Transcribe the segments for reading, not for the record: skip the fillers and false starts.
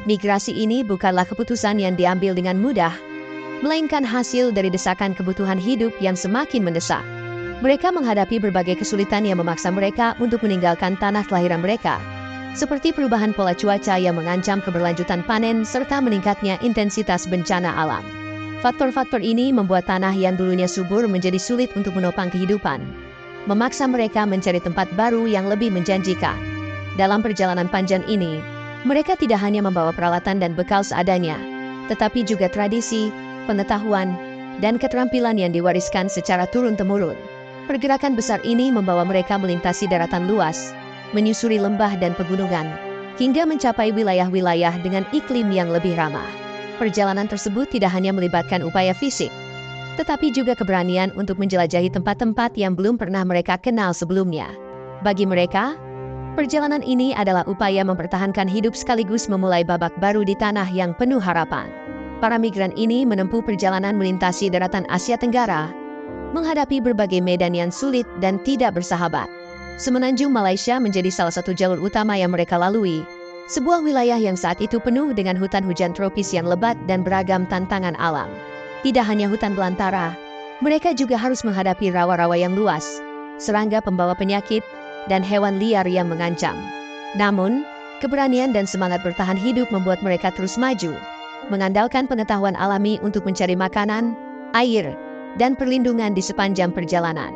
Migrasi ini bukanlah keputusan yang diambil dengan mudah, melainkan hasil dari desakan kebutuhan hidup yang semakin mendesak. Mereka menghadapi berbagai kesulitan yang memaksa mereka untuk meninggalkan tanah kelahiran mereka, seperti perubahan pola cuaca yang mengancam keberlanjutan panen serta meningkatnya intensitas bencana alam. Faktor-faktor ini membuat tanah yang dulunya subur menjadi sulit untuk menopang kehidupan, memaksa mereka mencari tempat baru yang lebih menjanjikan. Dalam perjalanan panjang ini, mereka tidak hanya membawa peralatan dan bekal seadanya, tetapi juga tradisi, pengetahuan, dan keterampilan yang diwariskan secara turun-temurun. Pergerakan besar ini membawa mereka melintasi daratan luas, menyusuri lembah dan pegunungan, hingga mencapai wilayah-wilayah dengan iklim yang lebih ramah. Perjalanan tersebut tidak hanya melibatkan upaya fisik, tetapi juga keberanian untuk menjelajahi tempat-tempat yang belum pernah mereka kenal sebelumnya. Bagi mereka, perjalanan ini adalah upaya mempertahankan hidup sekaligus memulai babak baru di tanah yang penuh harapan. Para migran ini menempuh perjalanan melintasi daratan Asia Tenggara, menghadapi berbagai medan yang sulit dan tidak bersahabat. Semenanjung Malaysia menjadi salah satu jalur utama yang mereka lalui, sebuah wilayah yang saat itu penuh dengan hutan hujan tropis yang lebat dan beragam tantangan alam. Tidak hanya hutan belantara, mereka juga harus menghadapi rawa-rawa yang luas, serangga pembawa penyakit, dan hewan liar yang mengancam. Namun, keberanian dan semangat bertahan hidup membuat mereka terus maju, mengandalkan pengetahuan alami untuk mencari makanan, air, dan perlindungan di sepanjang perjalanan.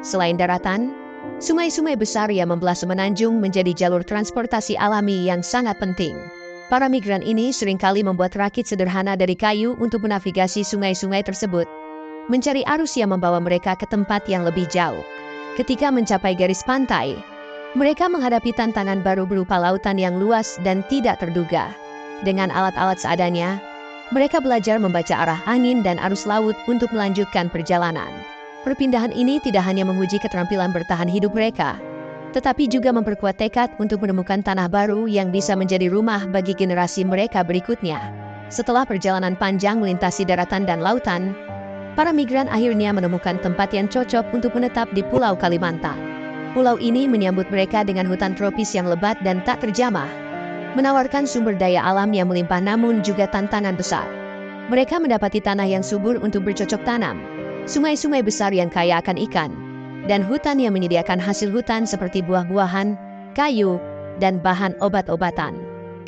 Selain daratan, sungai-sungai besar yang membelah semenanjung menjadi jalur transportasi alami yang sangat penting. Para migran ini seringkali membuat rakit sederhana dari kayu untuk menavigasi sungai-sungai tersebut, mencari arus yang membawa mereka ke tempat yang lebih jauh. Ketika mencapai garis pantai, mereka menghadapi tantangan baru berupa lautan yang luas dan tidak terduga. Dengan alat-alat seadanya, mereka belajar membaca arah angin dan arus laut untuk melanjutkan perjalanan. Perpindahan ini tidak hanya menguji keterampilan bertahan hidup mereka, tetapi juga memperkuat tekad untuk menemukan tanah baru yang bisa menjadi rumah bagi generasi mereka berikutnya. Setelah perjalanan panjang melintasi daratan dan lautan, para migran akhirnya menemukan tempat yang cocok untuk menetap di Pulau Kalimantan. Pulau ini menyambut mereka dengan hutan tropis yang lebat dan tak terjamah, menawarkan sumber daya alam yang melimpah namun juga tantangan besar. Mereka mendapati tanah yang subur untuk bercocok tanam, sungai-sungai besar yang kaya akan ikan, dan hutan yang menyediakan hasil hutan seperti buah-buahan, kayu, dan bahan obat-obatan.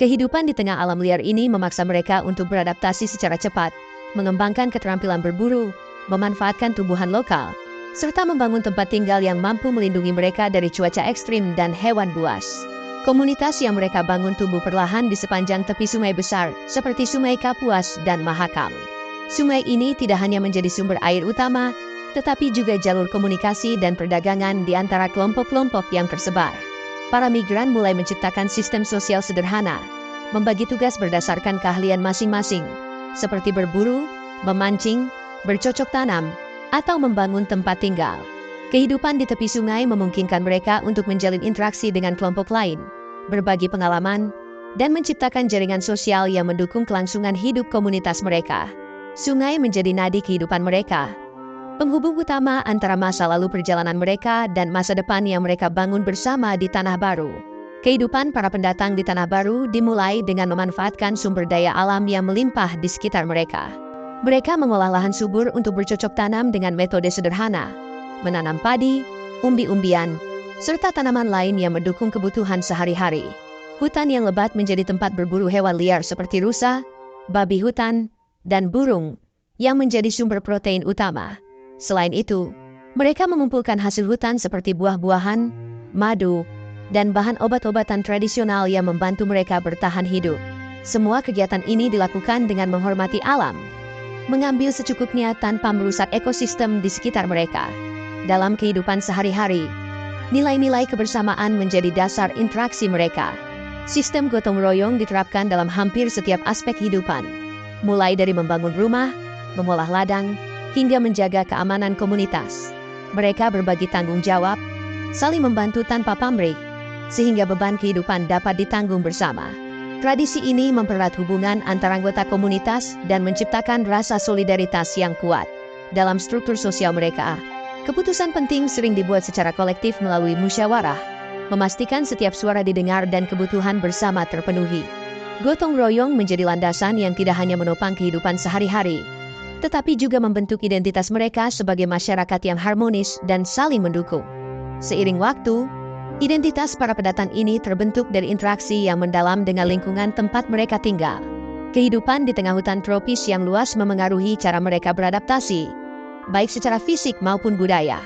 Kehidupan di tengah alam liar ini memaksa mereka untuk beradaptasi secara cepat, mengembangkan keterampilan berburu, memanfaatkan tumbuhan lokal, serta membangun tempat tinggal yang mampu melindungi mereka dari cuaca ekstrim dan hewan buas. Komunitas yang mereka bangun tumbuh perlahan di sepanjang tepi sungai besar, seperti Sungai Kapuas dan Mahakam. Sungai ini tidak hanya menjadi sumber air utama, tetapi juga jalur komunikasi dan perdagangan di antara kelompok-kelompok yang tersebar. Para migran mulai menciptakan sistem sosial sederhana, membagi tugas berdasarkan keahlian masing-masing, seperti berburu, memancing, bercocok tanam, atau membangun tempat tinggal. Kehidupan di tepi sungai memungkinkan mereka untuk menjalin interaksi dengan kelompok lain, berbagi pengalaman, dan menciptakan jaringan sosial yang mendukung kelangsungan hidup komunitas mereka. Sungai menjadi nadi kehidupan mereka, penghubung utama antara masa lalu perjalanan mereka dan masa depan yang mereka bangun bersama di Tanah Baru. Kehidupan para pendatang di Tanah Baru dimulai dengan memanfaatkan sumber daya alam yang melimpah di sekitar mereka. Mereka mengolah lahan subur untuk bercocok tanam dengan metode sederhana, menanam padi, umbi-umbian, serta tanaman lain yang mendukung kebutuhan sehari-hari. Hutan yang lebat menjadi tempat berburu hewan liar seperti rusa, babi hutan, dan burung, yang menjadi sumber protein utama. Selain itu, mereka mengumpulkan hasil hutan seperti buah-buahan, madu, dan bahan obat-obatan tradisional yang membantu mereka bertahan hidup. Semua kegiatan ini dilakukan dengan menghormati alam, mengambil secukupnya tanpa merusak ekosistem di sekitar mereka. Dalam kehidupan sehari-hari, nilai-nilai kebersamaan menjadi dasar interaksi mereka. Sistem gotong royong diterapkan dalam hampir setiap aspek kehidupan, mulai dari membangun rumah, mengolah ladang, hingga menjaga keamanan komunitas. Mereka berbagi tanggung jawab, saling membantu tanpa pamrih, sehingga beban kehidupan dapat ditanggung bersama. Tradisi ini mempererat hubungan antara anggota komunitas dan menciptakan rasa solidaritas yang kuat. Dalam struktur sosial mereka, keputusan penting sering dibuat secara kolektif melalui musyawarah, memastikan setiap suara didengar dan kebutuhan bersama terpenuhi. Gotong royong menjadi landasan yang tidak hanya menopang kehidupan sehari-hari, tetapi juga membentuk identitas mereka sebagai masyarakat yang harmonis dan saling mendukung. Seiring waktu, identitas para pendatang ini terbentuk dari interaksi yang mendalam dengan lingkungan tempat mereka tinggal. Kehidupan di tengah hutan tropis yang luas memengaruhi cara mereka beradaptasi, baik secara fisik maupun budaya.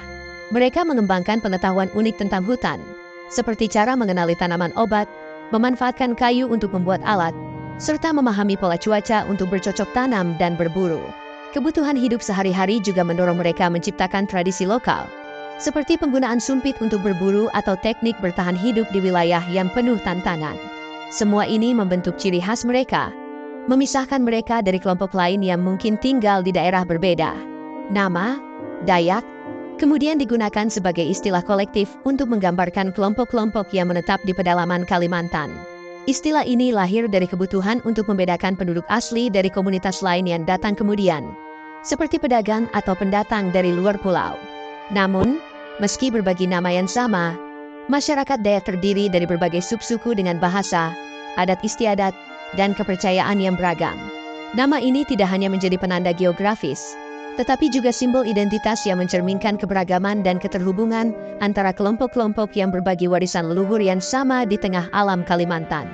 Mereka mengembangkan pengetahuan unik tentang hutan, seperti cara mengenali tanaman obat, memanfaatkan kayu untuk membuat alat, serta memahami pola cuaca untuk bercocok tanam dan berburu. Kebutuhan hidup sehari-hari juga mendorong mereka menciptakan tradisi lokal, seperti penggunaan sumpit untuk berburu atau teknik bertahan hidup di wilayah yang penuh tantangan. Semua ini membentuk ciri khas mereka, memisahkan mereka dari kelompok lain yang mungkin tinggal di daerah berbeda. Nama, Dayak, kemudian digunakan sebagai istilah kolektif untuk menggambarkan kelompok-kelompok yang menetap di pedalaman Kalimantan. Istilah ini lahir dari kebutuhan untuk membedakan penduduk asli dari komunitas lain yang datang kemudian, seperti pedagang atau pendatang dari luar pulau. Namun, meski berbagi nama yang sama, masyarakat Dayak terdiri dari berbagai subsuku dengan bahasa, adat istiadat, dan kepercayaan yang beragam. Nama ini tidak hanya menjadi penanda geografis, tetapi juga simbol identitas yang mencerminkan keberagaman dan keterhubungan antara kelompok-kelompok yang berbagi warisan leluhur yang sama di tengah alam Kalimantan.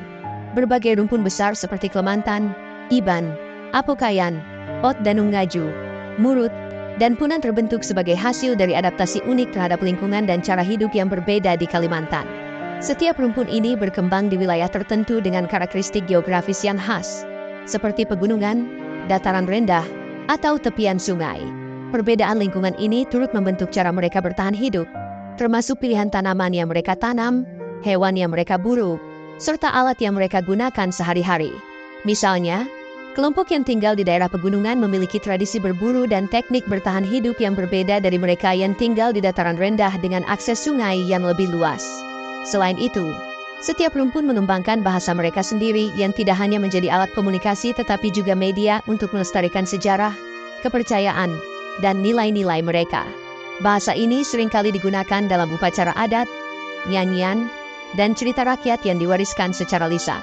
Berbagai rumpun besar seperti Klemantan, Iban, Apokayan, Ot Danung Ngaju, Murut, dan Punan terbentuk sebagai hasil dari adaptasi unik terhadap lingkungan dan cara hidup yang berbeda di Kalimantan. Setiap rumpun ini berkembang di wilayah tertentu dengan karakteristik geografis yang khas, seperti pegunungan, dataran rendah, atau tepian sungai. Perbedaan lingkungan ini turut membentuk cara mereka bertahan hidup, termasuk pilihan tanaman yang mereka tanam, hewan yang mereka buru, serta alat yang mereka gunakan sehari-hari. Misalnya, kelompok yang tinggal di daerah pegunungan memiliki tradisi berburu dan teknik bertahan hidup yang berbeda dari mereka yang tinggal di dataran rendah dengan akses sungai yang lebih luas. Selain itu, setiap rumpun mengembangkan bahasa mereka sendiri yang tidak hanya menjadi alat komunikasi tetapi juga media untuk melestarikan sejarah, kepercayaan, dan nilai-nilai mereka. Bahasa ini seringkali digunakan dalam upacara adat, nyanyian, dan cerita rakyat yang diwariskan secara lisan.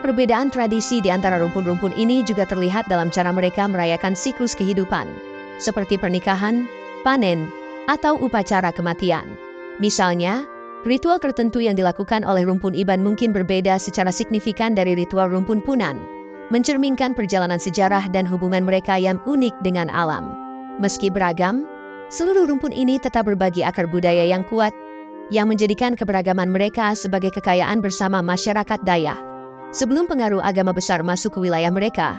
Perbedaan tradisi di antara rumpun-rumpun ini juga terlihat dalam cara mereka merayakan siklus kehidupan, seperti pernikahan, panen, atau upacara kematian. Misalnya, ritual tertentu yang dilakukan oleh rumpun Iban mungkin berbeda secara signifikan dari ritual rumpun Punan, mencerminkan perjalanan sejarah dan hubungan mereka yang unik dengan alam. Meski beragam, seluruh rumpun ini tetap berbagi akar budaya yang kuat, yang menjadikan keberagaman mereka sebagai kekayaan bersama masyarakat Dayak. Sebelum pengaruh agama besar masuk ke wilayah mereka,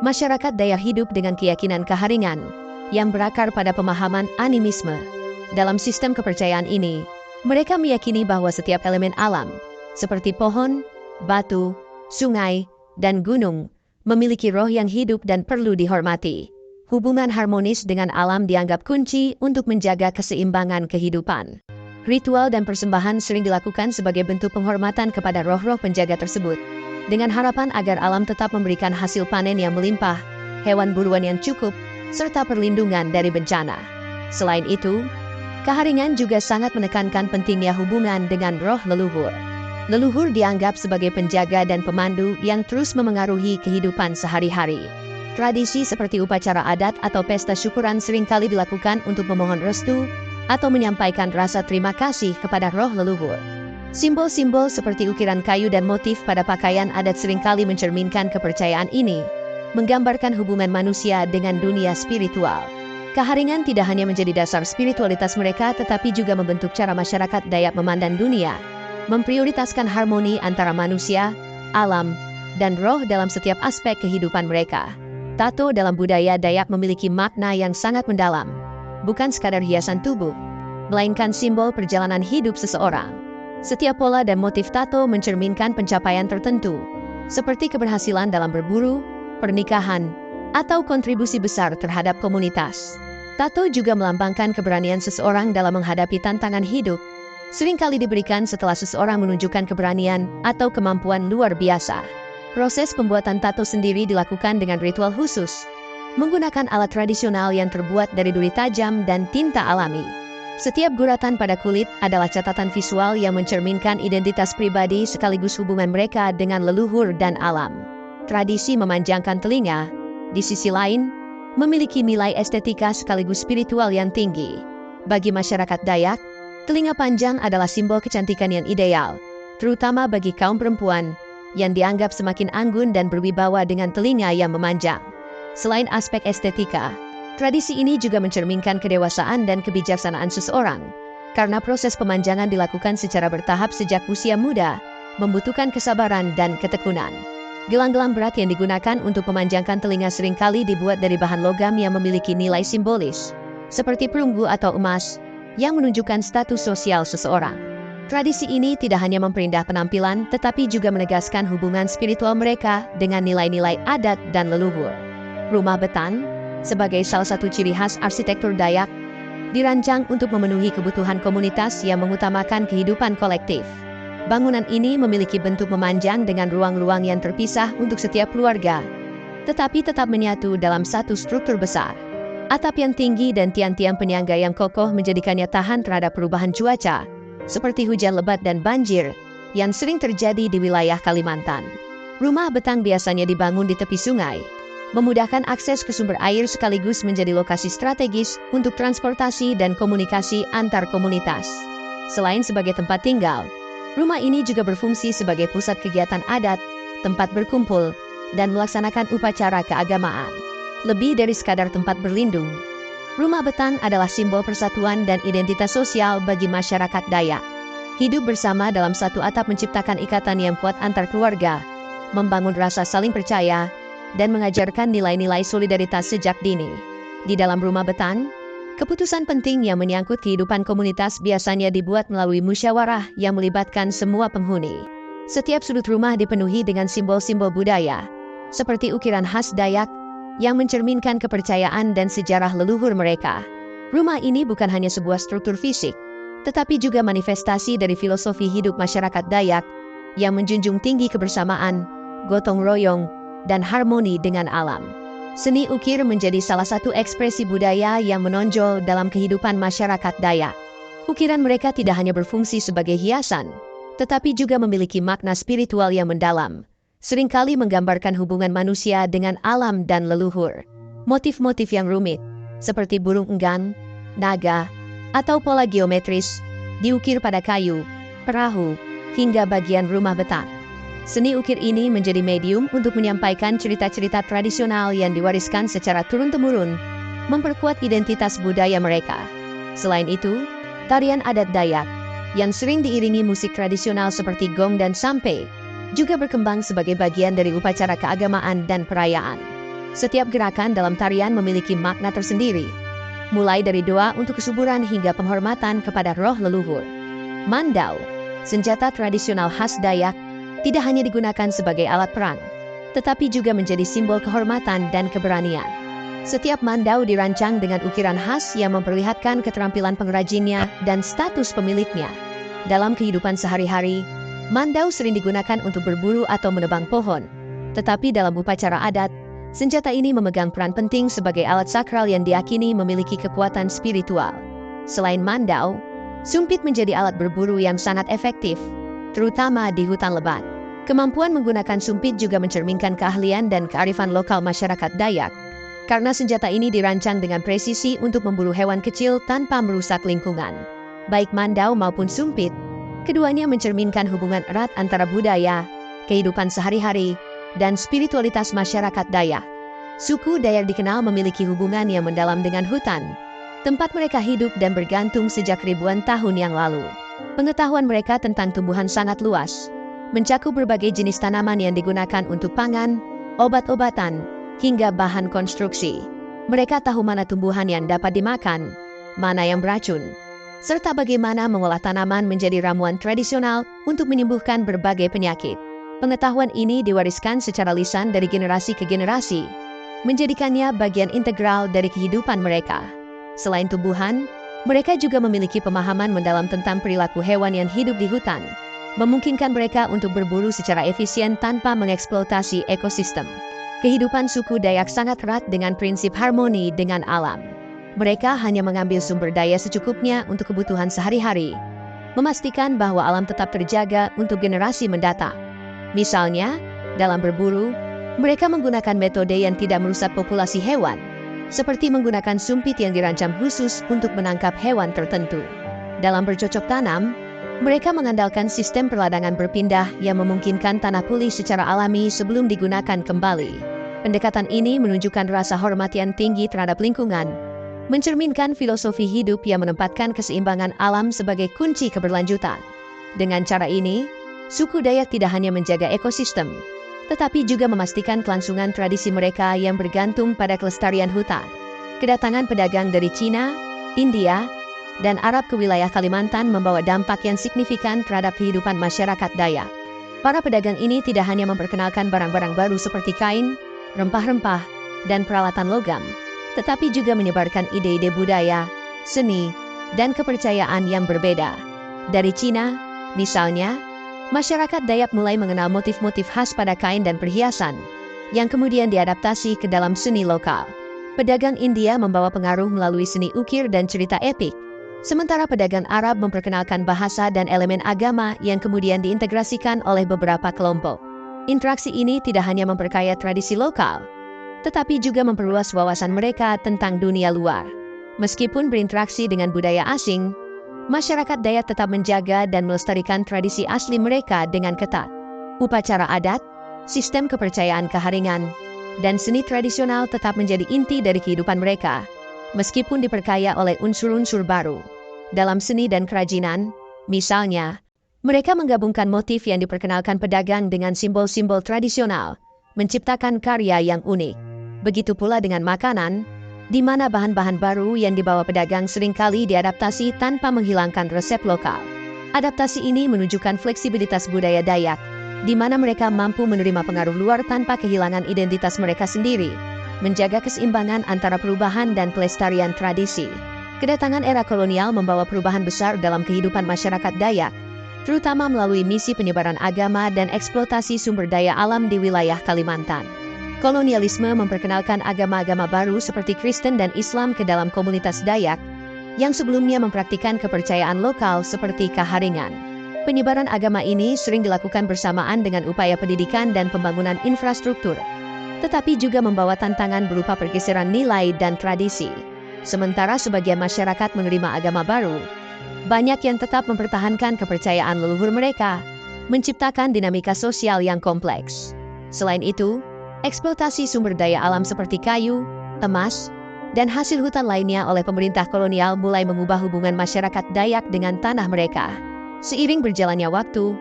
masyarakat Dayak hidup dengan keyakinan keharingan, yang berakar pada pemahaman animisme. Dalam sistem kepercayaan ini, mereka meyakini bahwa setiap elemen alam, seperti pohon, batu, sungai, dan gunung, memiliki roh yang hidup dan perlu dihormati. Hubungan harmonis dengan alam dianggap kunci untuk menjaga keseimbangan kehidupan. Ritual dan persembahan sering dilakukan sebagai bentuk penghormatan kepada roh-roh penjaga tersebut, dengan harapan agar alam tetap memberikan hasil panen yang melimpah, hewan buruan yang cukup, serta perlindungan dari bencana. Selain itu, keharingan juga sangat menekankan pentingnya hubungan dengan roh leluhur. Leluhur dianggap sebagai penjaga dan pemandu yang terus memengaruhi kehidupan sehari-hari. Tradisi seperti upacara adat atau pesta syukuran seringkali dilakukan untuk memohon restu atau menyampaikan rasa terima kasih kepada roh leluhur. Simbol-simbol seperti ukiran kayu dan motif pada pakaian adat seringkali mencerminkan kepercayaan ini, menggambarkan hubungan manusia dengan dunia spiritual. Keharingan tidak hanya menjadi dasar spiritualitas mereka tetapi juga membentuk cara masyarakat Dayak memandang dunia, memprioritaskan harmoni antara manusia, alam, dan roh dalam setiap aspek kehidupan mereka. Tato dalam budaya Dayak memiliki makna yang sangat mendalam, bukan sekadar hiasan tubuh, melainkan simbol perjalanan hidup seseorang. Setiap pola dan motif tato mencerminkan pencapaian tertentu, seperti keberhasilan dalam berburu, pernikahan, atau kontribusi besar terhadap komunitas. Tato juga melambangkan keberanian seseorang dalam menghadapi tantangan hidup, seringkali diberikan setelah seseorang menunjukkan keberanian atau kemampuan luar biasa. Proses pembuatan tato sendiri dilakukan dengan ritual khusus, menggunakan alat tradisional yang terbuat dari duri tajam dan tinta alami. Setiap guratan pada kulit adalah catatan visual yang mencerminkan identitas pribadi sekaligus hubungan mereka dengan leluhur dan alam. Tradisi memanjangkan telinga, di sisi lain, memiliki nilai estetika sekaligus spiritual yang tinggi. Bagi masyarakat Dayak, telinga panjang adalah simbol kecantikan yang ideal, terutama bagi kaum perempuan yang dianggap semakin anggun dan berwibawa dengan telinga yang memanjang. Selain aspek estetika, tradisi ini juga mencerminkan kedewasaan dan kebijaksanaan seseorang, karena proses pemanjangan dilakukan secara bertahap sejak usia muda, membutuhkan kesabaran dan ketekunan. Gelang-gelang berat yang digunakan untuk memanjangkan telinga seringkali dibuat dari bahan logam yang memiliki nilai simbolis, seperti perunggu atau emas, yang menunjukkan status sosial seseorang. Tradisi ini tidak hanya memperindah penampilan, tetapi juga menegaskan hubungan spiritual mereka dengan nilai-nilai adat dan leluhur. Rumah betan, sebagai salah satu ciri khas arsitektur Dayak, dirancang untuk memenuhi kebutuhan komunitas yang mengutamakan kehidupan kolektif. Bangunan ini memiliki bentuk memanjang dengan ruang-ruang yang terpisah untuk setiap keluarga, tetapi tetap menyatu dalam satu struktur besar. Atap yang tinggi dan tiang-tiang penyangga yang kokoh menjadikannya tahan terhadap perubahan cuaca, seperti hujan lebat dan banjir, yang sering terjadi di wilayah Kalimantan. Rumah betang biasanya dibangun di tepi sungai, memudahkan akses ke sumber air sekaligus menjadi lokasi strategis untuk transportasi dan komunikasi antar komunitas. Selain sebagai tempat tinggal, rumah ini juga berfungsi sebagai pusat kegiatan adat, tempat berkumpul, dan melaksanakan upacara keagamaan. Lebih dari sekadar tempat berlindung, rumah betang adalah simbol persatuan dan identitas sosial bagi masyarakat Dayak. Hidup bersama dalam satu atap menciptakan ikatan yang kuat antar keluarga, membangun rasa saling percaya, dan mengajarkan nilai-nilai solidaritas sejak dini. Di dalam rumah betang, keputusan penting yang menyangkut kehidupan komunitas biasanya dibuat melalui musyawarah yang melibatkan semua penghuni. Setiap sudut rumah dipenuhi dengan simbol-simbol budaya, seperti ukiran khas Dayak, yang mencerminkan kepercayaan dan sejarah leluhur mereka. Rumah ini bukan hanya sebuah struktur fisik, tetapi juga manifestasi dari filosofi hidup masyarakat Dayak yang menjunjung tinggi kebersamaan, gotong royong, dan harmoni dengan alam. Seni ukir menjadi salah satu ekspresi budaya yang menonjol dalam kehidupan masyarakat Dayak. Ukiran mereka tidak hanya berfungsi sebagai hiasan, tetapi juga memiliki makna spiritual yang mendalam, seringkali menggambarkan hubungan manusia dengan alam dan leluhur. Motif-motif yang rumit, seperti burung enggang, naga, atau pola geometris, diukir pada kayu, perahu, hingga bagian rumah betang. Seni ukir ini menjadi medium untuk menyampaikan cerita-cerita tradisional yang diwariskan secara turun-temurun, memperkuat identitas budaya mereka. Selain itu, tarian adat Dayak, yang sering diiringi musik tradisional seperti gong dan sampe, juga berkembang sebagai bagian dari upacara keagamaan dan perayaan. Setiap gerakan dalam tarian memiliki makna tersendiri, mulai dari doa untuk kesuburan hingga penghormatan kepada roh leluhur. Mandau, senjata tradisional khas Dayak, tidak hanya digunakan sebagai alat perang, tetapi juga menjadi simbol kehormatan dan keberanian. Setiap mandau dirancang dengan ukiran khas yang memperlihatkan keterampilan pengrajinnya dan status pemiliknya. Dalam kehidupan sehari-hari, mandau sering digunakan untuk berburu atau menebang pohon, tetapi dalam upacara adat, senjata ini memegang peran penting sebagai alat sakral yang diyakini memiliki kekuatan spiritual. Selain mandau, sumpit menjadi alat berburu yang sangat efektif, terutama di hutan lebat. Kemampuan menggunakan sumpit juga mencerminkan keahlian dan kearifan lokal masyarakat Dayak, karena senjata ini dirancang dengan presisi untuk memburu hewan kecil tanpa merusak lingkungan. Baik mandau maupun sumpit, keduanya mencerminkan hubungan erat antara budaya, kehidupan sehari-hari, dan spiritualitas masyarakat Dayak. Suku Dayak dikenal memiliki hubungan yang mendalam dengan hutan, tempat mereka hidup dan bergantung sejak ribuan tahun yang lalu. Pengetahuan mereka tentang tumbuhan sangat luas, mencakup berbagai jenis tanaman yang digunakan untuk pangan, obat-obatan, hingga bahan konstruksi. Mereka tahu mana tumbuhan yang dapat dimakan, mana yang beracun, serta bagaimana mengolah tanaman menjadi ramuan tradisional untuk menyembuhkan berbagai penyakit. Pengetahuan ini diwariskan secara lisan dari generasi ke generasi, menjadikannya bagian integral dari kehidupan mereka. Selain tumbuhan, mereka juga memiliki pemahaman mendalam tentang perilaku hewan yang hidup di hutan, memungkinkan mereka untuk berburu secara efisien tanpa mengeksploitasi ekosistem. Kehidupan suku Dayak sangat erat dengan prinsip harmoni dengan alam. Mereka hanya mengambil sumber daya secukupnya untuk kebutuhan sehari-hari, memastikan bahwa alam tetap terjaga untuk generasi mendatang. Misalnya, dalam berburu, mereka menggunakan metode yang tidak merusak populasi hewan, seperti menggunakan sumpit yang dirancang khusus untuk menangkap hewan tertentu. Dalam bercocok tanam, mereka mengandalkan sistem perladangan berpindah yang memungkinkan tanah pulih secara alami sebelum digunakan kembali. Pendekatan ini menunjukkan rasa hormat yang tinggi terhadap lingkungan, mencerminkan filosofi hidup yang menempatkan keseimbangan alam sebagai kunci keberlanjutan. Dengan cara ini, suku Dayak tidak hanya menjaga ekosistem, tetapi juga memastikan kelangsungan tradisi mereka yang bergantung pada kelestarian hutan. Kedatangan pedagang dari Cina, India, dan Arab ke wilayah Kalimantan membawa dampak yang signifikan terhadap kehidupan masyarakat Dayak. Para pedagang ini tidak hanya memperkenalkan barang-barang baru seperti kain, rempah-rempah, dan peralatan logam, tetapi juga menyebarkan ide-ide budaya, seni, dan kepercayaan yang berbeda. Dari Cina, misalnya, masyarakat Dayak mulai mengenal motif-motif khas pada kain dan perhiasan, yang kemudian diadaptasi ke dalam seni lokal. Pedagang India membawa pengaruh melalui seni ukir dan cerita epik, sementara pedagang Arab memperkenalkan bahasa dan elemen agama yang kemudian diintegrasikan oleh beberapa kelompok. Interaksi ini tidak hanya memperkaya tradisi lokal, tetapi juga memperluas wawasan mereka tentang dunia luar. Meskipun berinteraksi dengan budaya asing, masyarakat Dayak tetap menjaga dan melestarikan tradisi asli mereka dengan ketat. Upacara adat, sistem kepercayaan keharingan, dan seni tradisional tetap menjadi inti dari kehidupan mereka, meskipun diperkaya oleh unsur-unsur baru. Dalam seni dan kerajinan, misalnya, mereka menggabungkan motif yang diperkenalkan pedagang dengan simbol-simbol tradisional, menciptakan karya yang unik. Begitu pula dengan makanan, di mana bahan-bahan baru yang dibawa pedagang seringkali diadaptasi tanpa menghilangkan resep lokal. Adaptasi ini menunjukkan fleksibilitas budaya Dayak, di mana mereka mampu menerima pengaruh luar tanpa kehilangan identitas mereka sendiri, menjaga keseimbangan antara perubahan dan pelestarian tradisi. Kedatangan era kolonial membawa perubahan besar dalam kehidupan masyarakat Dayak, terutama melalui misi penyebaran agama dan eksploitasi sumber daya alam di wilayah Kalimantan. Kolonialisme memperkenalkan agama-agama baru seperti Kristen dan Islam ke dalam komunitas Dayak, yang sebelumnya mempraktikkan kepercayaan lokal seperti keharingan. Penyebaran agama ini sering dilakukan bersamaan dengan upaya pendidikan dan pembangunan infrastruktur, tetapi juga membawa tantangan berupa pergeseran nilai dan tradisi. Sementara sebagian masyarakat menerima agama baru, banyak yang tetap mempertahankan kepercayaan leluhur mereka, menciptakan dinamika sosial yang kompleks. Selain itu, eksploitasi sumber daya alam seperti kayu, emas, dan hasil hutan lainnya oleh pemerintah kolonial mulai mengubah hubungan masyarakat Dayak dengan tanah mereka. Seiring berjalannya waktu,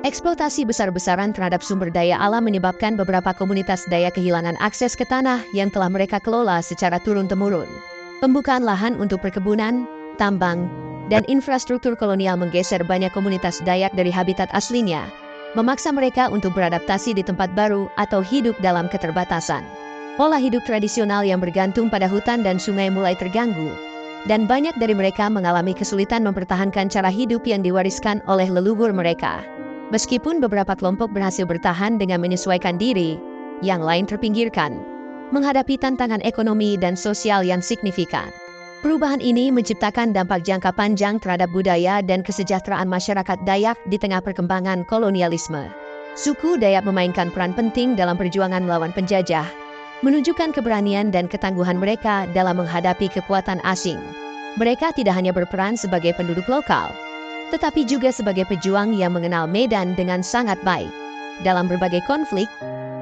eksploitasi besar-besaran terhadap sumber daya alam menyebabkan beberapa komunitas Dayak kehilangan akses ke tanah yang telah mereka kelola secara turun-temurun. Pembukaan lahan untuk perkebunan, tambang, dan infrastruktur kolonial menggeser banyak komunitas Dayak dari habitat aslinya, memaksa mereka untuk beradaptasi di tempat baru atau hidup dalam keterbatasan. Pola hidup tradisional yang bergantung pada hutan dan sungai mulai terganggu, dan banyak dari mereka mengalami kesulitan mempertahankan cara hidup yang diwariskan oleh leluhur mereka. Meskipun beberapa kelompok berhasil bertahan dengan menyesuaikan diri, yang lain terpinggirkan, menghadapi tantangan ekonomi dan sosial yang signifikan. Perubahan ini menciptakan dampak jangka panjang terhadap budaya dan kesejahteraan masyarakat Dayak di tengah perkembangan kolonialisme. Suku Dayak memainkan peran penting dalam perjuangan melawan penjajah, menunjukkan keberanian dan ketangguhan mereka dalam menghadapi kekuatan asing. Mereka tidak hanya berperan sebagai penduduk lokal, tetapi juga sebagai pejuang yang mengenal medan dengan sangat baik. Dalam berbagai konflik,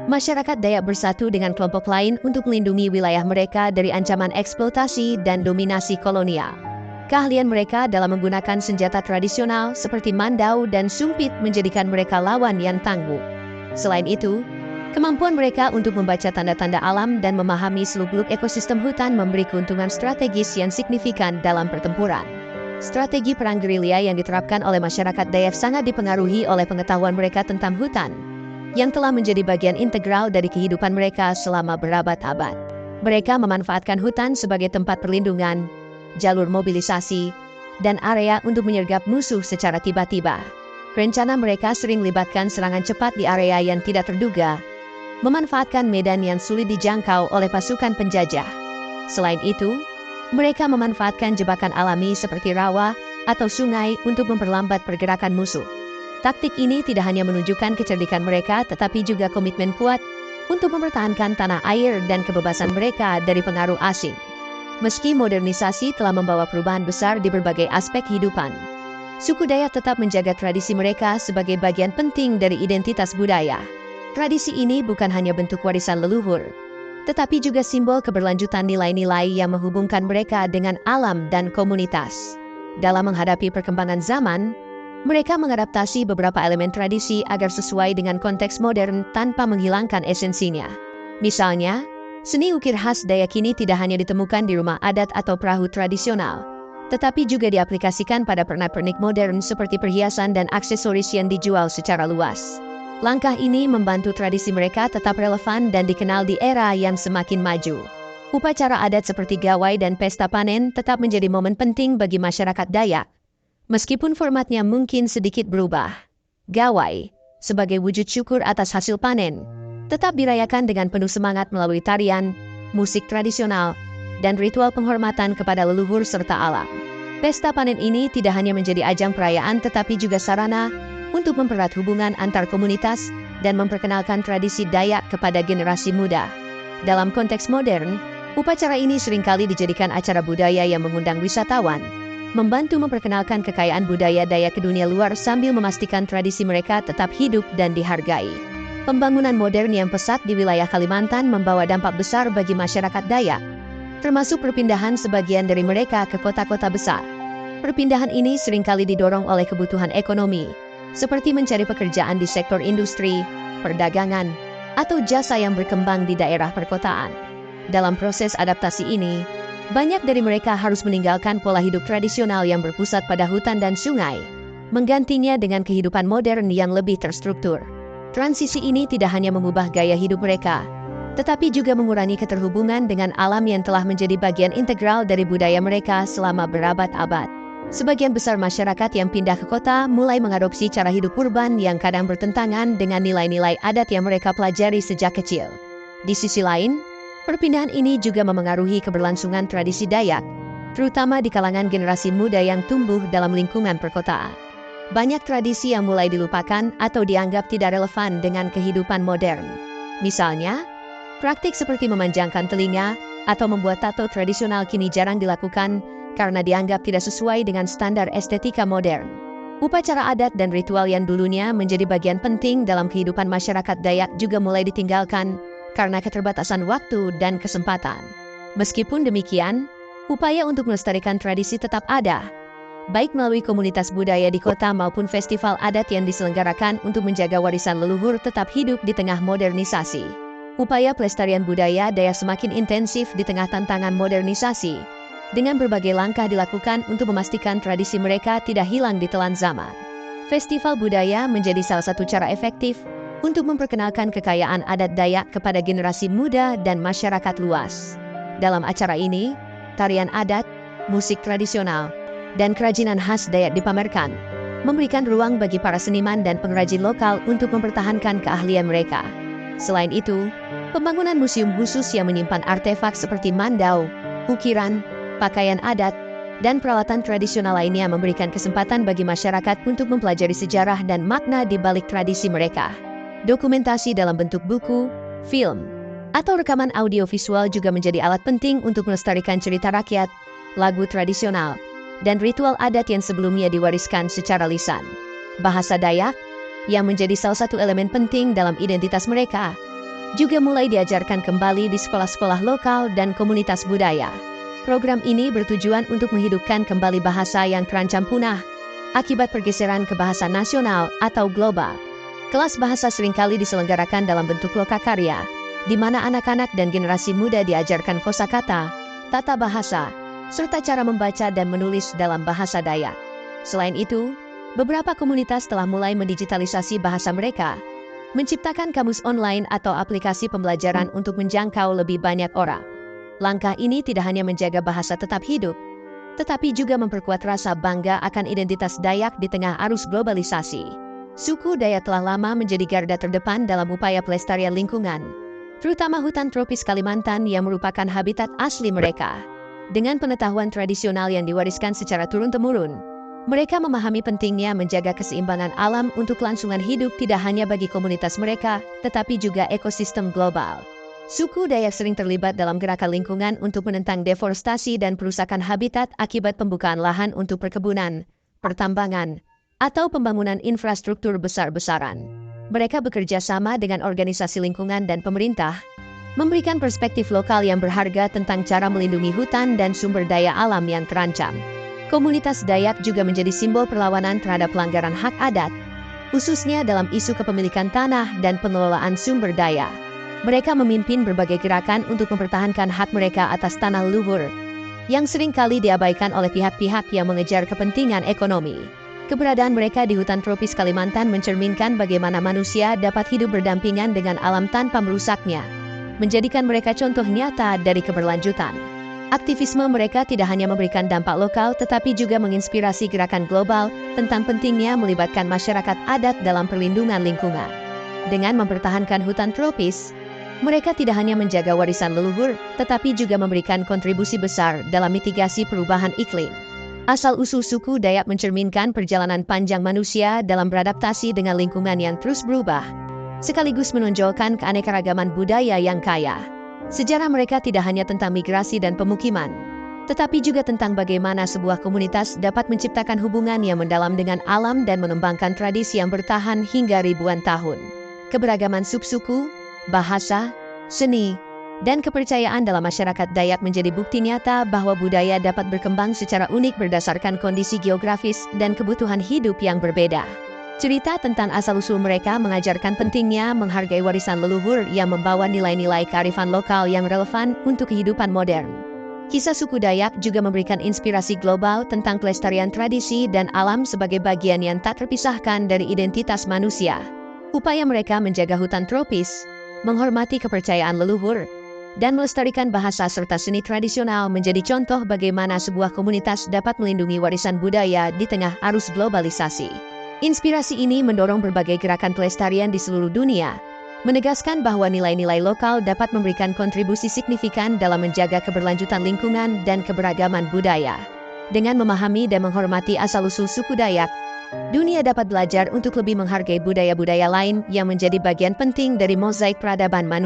masyarakat Dayak bersatu dengan kelompok lain untuk melindungi wilayah mereka dari ancaman eksploitasi dan dominasi kolonial. Keahlian mereka dalam menggunakan senjata tradisional seperti mandau dan sumpit menjadikan mereka lawan yang tangguh. Selain itu, kemampuan mereka untuk membaca tanda-tanda alam dan memahami seluk-beluk ekosistem hutan memberi keuntungan strategis yang signifikan dalam pertempuran. Strategi perang gerilya yang diterapkan oleh masyarakat Dayak sangat dipengaruhi oleh pengetahuan mereka tentang hutan, yang telah menjadi bagian integral dari kehidupan mereka selama berabad-abad. Mereka memanfaatkan hutan sebagai tempat perlindungan, jalur mobilisasi, dan area untuk menyergap musuh secara tiba-tiba. Rencana mereka sering melibatkan serangan cepat di area yang tidak terduga, memanfaatkan medan yang sulit dijangkau oleh pasukan penjajah. Selain itu, Mereka memanfaatkan jebakan alami seperti rawa atau sungai untuk memperlambat pergerakan musuh. Taktik ini tidak hanya menunjukkan kecerdikan mereka, tetapi juga komitmen kuat untuk mempertahankan tanah air dan kebebasan mereka dari pengaruh asing. Meski modernisasi telah membawa perubahan besar di berbagai aspek kehidupan, suku Dayak tetap menjaga tradisi mereka sebagai bagian penting dari identitas budaya. Tradisi ini bukan hanya bentuk warisan leluhur, tetapi juga simbol keberlanjutan nilai-nilai yang menghubungkan mereka dengan alam dan komunitas. Dalam menghadapi perkembangan zaman, mereka mengadaptasi beberapa elemen tradisi agar sesuai dengan konteks modern tanpa menghilangkan esensinya. Misalnya, seni ukir khas Dayak kini tidak hanya ditemukan di rumah adat atau perahu tradisional, tetapi juga diaplikasikan pada pernak-pernik modern seperti perhiasan dan aksesoris yang dijual secara luas. Langkah ini membantu tradisi mereka tetap relevan dan dikenal di era yang semakin maju. Upacara adat seperti gawai dan pesta panen tetap menjadi momen penting bagi masyarakat Dayak. Meskipun formatnya mungkin sedikit berubah, gawai, sebagai wujud syukur atas hasil panen, tetap dirayakan dengan penuh semangat melalui tarian, musik tradisional, dan ritual penghormatan kepada leluhur serta alam. Pesta panen ini tidak hanya menjadi ajang perayaan tetapi juga sarana untuk mempererat hubungan antar komunitas dan memperkenalkan tradisi Dayak kepada generasi muda. Dalam konteks modern, upacara ini seringkali dijadikan acara budaya yang mengundang wisatawan, membantu memperkenalkan kekayaan budaya Dayak ke dunia luar sambil memastikan tradisi mereka tetap hidup dan dihargai. Pembangunan modern yang pesat di wilayah Kalimantan membawa dampak besar bagi masyarakat Dayak, termasuk perpindahan sebagian dari mereka ke kota-kota besar. Perpindahan ini seringkali didorong oleh kebutuhan ekonomi, seperti mencari pekerjaan di sektor industri, perdagangan, atau jasa yang berkembang di daerah perkotaan. Dalam proses adaptasi ini, banyak dari mereka harus meninggalkan pola hidup tradisional yang berpusat pada hutan dan sungai, menggantinya dengan kehidupan modern yang lebih terstruktur. Transisi ini tidak hanya mengubah gaya hidup mereka, tetapi juga mengurangi keterhubungan dengan alam yang telah menjadi bagian integral dari budaya mereka selama berabad-abad. Sebagian besar masyarakat yang pindah ke kota mulai mengadopsi cara hidup urban yang kadang bertentangan dengan nilai-nilai adat yang mereka pelajari sejak kecil. Di sisi lain, perpindahan ini juga memengaruhi keberlangsungan tradisi Dayak, terutama di kalangan generasi muda yang tumbuh dalam lingkungan perkotaan. Banyak tradisi yang mulai dilupakan atau dianggap tidak relevan dengan kehidupan modern. Misalnya, praktik seperti memanjangkan telinga atau membuat tato tradisional kini jarang dilakukan karena dianggap tidak sesuai dengan standar estetika modern. Upacara adat dan ritual yang dulunya menjadi bagian penting dalam kehidupan masyarakat Dayak juga mulai ditinggalkan karena keterbatasan waktu dan kesempatan. Meskipun demikian, upaya untuk melestarikan tradisi tetap ada, baik melalui komunitas budaya di kota maupun festival adat yang diselenggarakan untuk menjaga warisan leluhur tetap hidup di tengah modernisasi. Upaya pelestarian budaya Dayak semakin intensif di tengah tantangan modernisasi, dengan berbagai langkah dilakukan untuk memastikan tradisi mereka tidak hilang ditelan zaman. Festival budaya menjadi salah satu cara efektif untuk memperkenalkan kekayaan adat Dayak kepada generasi muda dan masyarakat luas. Dalam acara ini, tarian adat, musik tradisional, dan kerajinan khas Dayak dipamerkan, memberikan ruang bagi para seniman dan pengrajin lokal untuk mempertahankan keahlian mereka. Selain itu, pembangunan museum khusus yang menyimpan artefak seperti mandau, ukiran, pakaian adat, dan peralatan tradisional lainnya memberikan kesempatan bagi masyarakat untuk mempelajari sejarah dan makna di balik tradisi mereka. Dokumentasi dalam bentuk buku, film, atau rekaman audiovisual juga menjadi alat penting untuk melestarikan cerita rakyat, lagu tradisional, dan ritual adat yang sebelumnya diwariskan secara lisan. Bahasa Dayak, yang menjadi salah satu elemen penting dalam identitas mereka, juga mulai diajarkan kembali di sekolah-sekolah lokal dan komunitas budaya. Program ini bertujuan untuk menghidupkan kembali bahasa yang terancam punah akibat pergeseran ke bahasa nasional atau global. Kelas bahasa seringkali diselenggarakan dalam bentuk lokakarya, di mana anak-anak dan generasi muda diajarkan kosakata, tata bahasa, serta cara membaca dan menulis dalam bahasa Dayak. Selain itu, beberapa komunitas telah mulai mendigitalisasi bahasa mereka, menciptakan kamus online atau aplikasi pembelajaran untuk menjangkau lebih banyak orang. Langkah ini tidak hanya menjaga bahasa tetap hidup, tetapi juga memperkuat rasa bangga akan identitas Dayak di tengah arus globalisasi. Suku Dayak telah lama menjadi garda terdepan dalam upaya pelestarian lingkungan, terutama hutan tropis Kalimantan yang merupakan habitat asli mereka. Dengan pengetahuan tradisional yang diwariskan secara turun-temurun, mereka memahami pentingnya menjaga keseimbangan alam untuk kelangsungan hidup tidak hanya bagi komunitas mereka, tetapi juga ekosistem global. Suku Dayak sering terlibat dalam gerakan lingkungan untuk menentang deforestasi dan perusakan habitat akibat pembukaan lahan untuk perkebunan, pertambangan, atau pembangunan infrastruktur besar-besaran. Mereka bekerja sama dengan organisasi lingkungan dan pemerintah, memberikan perspektif lokal yang berharga tentang cara melindungi hutan dan sumber daya alam yang terancam. Komunitas Dayak juga menjadi simbol perlawanan terhadap pelanggaran hak adat, khususnya dalam isu kepemilikan tanah dan pengelolaan sumber daya. Mereka memimpin berbagai gerakan untuk mempertahankan hak mereka atas tanah leluhur, yang seringkali diabaikan oleh pihak-pihak yang mengejar kepentingan ekonomi. Keberadaan mereka di hutan tropis Kalimantan mencerminkan bagaimana manusia dapat hidup berdampingan dengan alam tanpa merusaknya, menjadikan mereka contoh nyata dari keberlanjutan. Aktivisme mereka tidak hanya memberikan dampak lokal tetapi juga menginspirasi gerakan global tentang pentingnya melibatkan masyarakat adat dalam perlindungan lingkungan. Dengan mempertahankan hutan tropis, mereka tidak hanya menjaga warisan leluhur, tetapi juga memberikan kontribusi besar dalam mitigasi perubahan iklim. Asal-usul suku Dayak mencerminkan perjalanan panjang manusia dalam beradaptasi dengan lingkungan yang terus berubah, sekaligus menonjolkan keanekaragaman budaya yang kaya. Sejarah mereka tidak hanya tentang migrasi dan pemukiman, tetapi juga tentang bagaimana sebuah komunitas dapat menciptakan hubungan yang mendalam dengan alam dan mengembangkan tradisi yang bertahan hingga ribuan tahun. Keberagaman subsuku, bahasa, seni, dan kepercayaan dalam masyarakat Dayak menjadi bukti nyata bahwa budaya dapat berkembang secara unik berdasarkan kondisi geografis dan kebutuhan hidup yang berbeda. Cerita tentang asal-usul mereka mengajarkan pentingnya menghargai warisan leluhur yang membawa nilai-nilai kearifan lokal yang relevan untuk kehidupan modern. Kisah suku Dayak juga memberikan inspirasi global tentang kelestarian tradisi dan alam sebagai bagian yang tak terpisahkan dari identitas manusia. Upaya mereka menjaga hutan tropis, menghormati kepercayaan leluhur, dan melestarikan bahasa serta seni tradisional menjadi contoh bagaimana sebuah komunitas dapat melindungi warisan budaya di tengah arus globalisasi. Inspirasi ini mendorong berbagai gerakan pelestarian di seluruh dunia, menegaskan bahwa nilai-nilai lokal dapat memberikan kontribusi signifikan dalam menjaga keberlanjutan lingkungan dan keberagaman budaya. Dengan memahami dan menghormati asal-usul suku Dayak, dunia dapat belajar untuk lebih menghargai budaya-budaya lain yang menjadi bagian penting dari mozaik peradaban manusia.